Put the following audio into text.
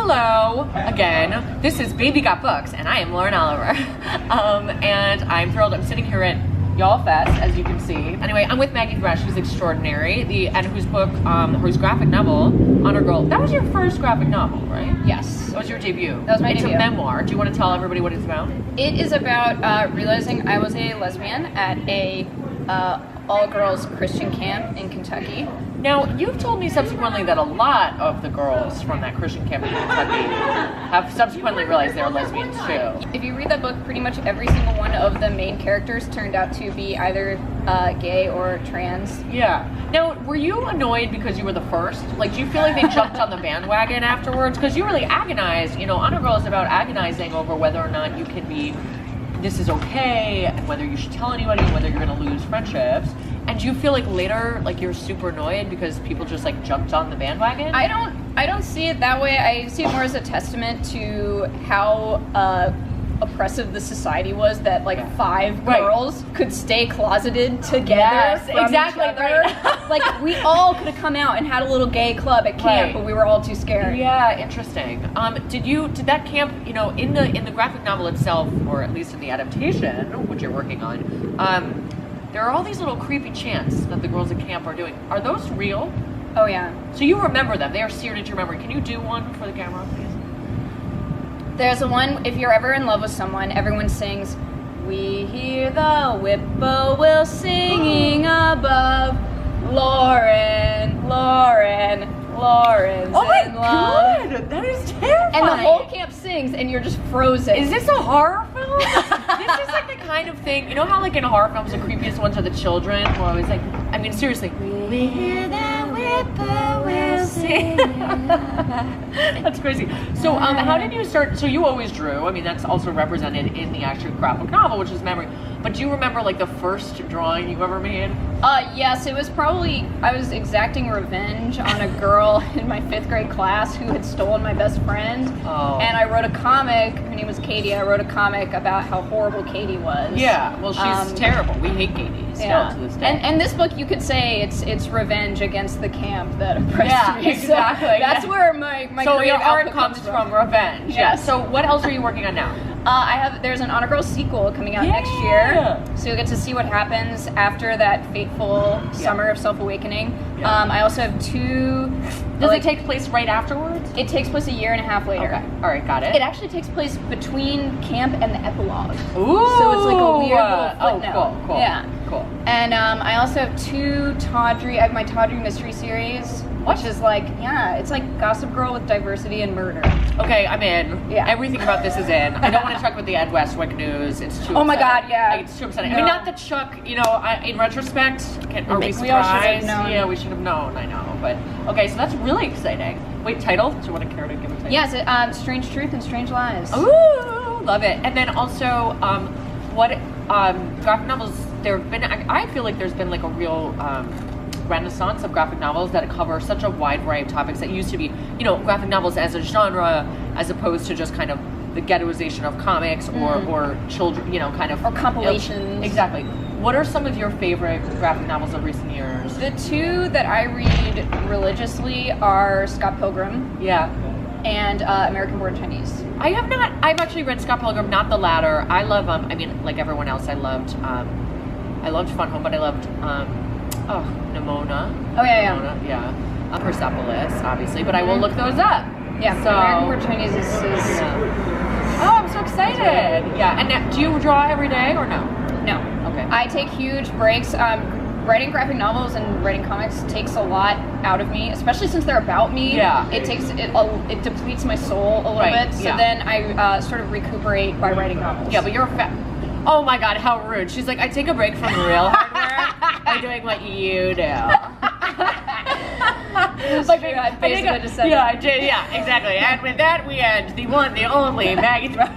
Hello again. This is Baby Got Books, and I am Lauren Oliver. And I'm thrilled. I'm sitting here at YALLFEST, as you can see. Anyway, I'm with Maggie Thrash, who's extraordinary, and whose book, whose graphic novel, Honor Girl. That was your first graphic novel, right? Yes. That was your debut. That was my debut. It's a memoir. Do you want to tell everybody what it's about? It is about realizing I was a lesbian at a all-girls Christian camp in Kentucky. Now, you've told me subsequently that a lot of the girls from that Christian camp in Kentucky have subsequently realized they're lesbians too. If you read that book, pretty much every single one of the main characters turned out to be either gay or trans. Yeah. Now, were you annoyed because you were the first? Like, do you feel like they jumped on the bandwagon afterwards? Because you really agonized. You know, Honor Girl is about agonizing over whether or not you can be, this is okay, and whether you should tell anybody, and whether you're going to lose friendships. And do you feel like later, like you're super annoyed because people just like jumped on the bandwagon? I don't see it that way. I see it more as a testament to how oppressive the society was that like five girls could stay closeted together from each other. Right. Like we all could have come out and had a little gay club at camp, but we were all too scared. Yeah, interesting. Did that camp, you know, in the graphic novel itself, or at least in the adaptation, which you're working on, there are all these little creepy chants that the girls at camp are doing. Are those real? Oh yeah. So you remember them. They are seared into your memory. Can you do one for the camera, please? There's a one, if you're ever in love with someone, everyone sings, "We hear the whippoorwill singing above. Lauren, Lauren, Lauren's oh my in love." God, that is terrifying. And the whole camp sings, and you're just frozen. Is this a horror film? This is like the kind of thing, you know how like in horror films the creepiest ones are the children? Who are always like, I mean seriously, we hear the whippoorwill sing. That's crazy. So how did you start? So you always drew. I mean that's also represented in the actual graphic novel, which is memory. But do you remember like the first drawing you ever made? Yes, it was probably, I was exacting revenge on a girl in my 5th grade class who had stolen my best friend. Oh. And I wrote a comic, her name was Katie, I wrote a comic about how horrible Katie was. Yeah, well she's terrible. We hate Katie still to this day. And this book you could say it's revenge against the camp that oppressed me. Exactly. So that's where my so creative your art output comes from revenge. Yeah. So what else are you working on now? There's an Honor Girl sequel coming out next year, so you'll get to see what happens after that fateful summer of self-awakening. I also have 2... Does it take place right afterwards? It takes place a year and a half later. Okay, all right, got it. It actually takes place between camp and the epilogue. Ooh! So it's like a weird little footnote. Cool. Yeah. Cool. And I also have 2 Tawdry, I have my Tawdry mystery series, which is like, it's like Gossip Girl with diversity and murder. Okay, I'm in. Yeah. Everything about this is in. I don't want to talk about the Ed Westwick news. It's too Oh my God, yeah. Like, it's too upsetting. No. I mean, not that Chuck, you know, in retrospect, are we surprised? We all should have known. Yeah, we should have known, I know. But, okay, so that's really exciting. Wait, title? Do you want to care to give a title? Yes, Strange Truth and Strange Lies. Ooh, love it. And then also, what graphic novels, there have been, I feel like there's been like a real renaissance of graphic novels that cover such a wide variety of topics that used to be, you know, graphic novels as a genre as opposed to just kind of the ghettoization of comics or children, you know, kind of. Or compilations. Exactly. What are some of your favorite graphic novels of recent years? The 2 that I read religiously are Scott Pilgrim. Yeah. And American Born Chinese. I've actually read Scott Pilgrim, not the latter. I love, I mean, like everyone else, I loved Fun Home, but I loved, Nimona. Oh, yeah. Nimona, yeah. Persepolis, obviously, but I will look those up. Yeah, so, American Born Chinese is Oh, I'm so excited. Yeah, and do you draw every day or no? No. Okay. I take huge breaks. Writing graphic novels and writing comics takes a lot out of me, especially since they're about me. Yeah. It depletes my soul a little bit. So then I sort of recuperate by writing novels. Yeah, but you're oh my God, how rude. She's like, I take a break from real hard work by doing what you do. I basically just said I did, exactly. And with that, we end the one, the only Maggie Thrash.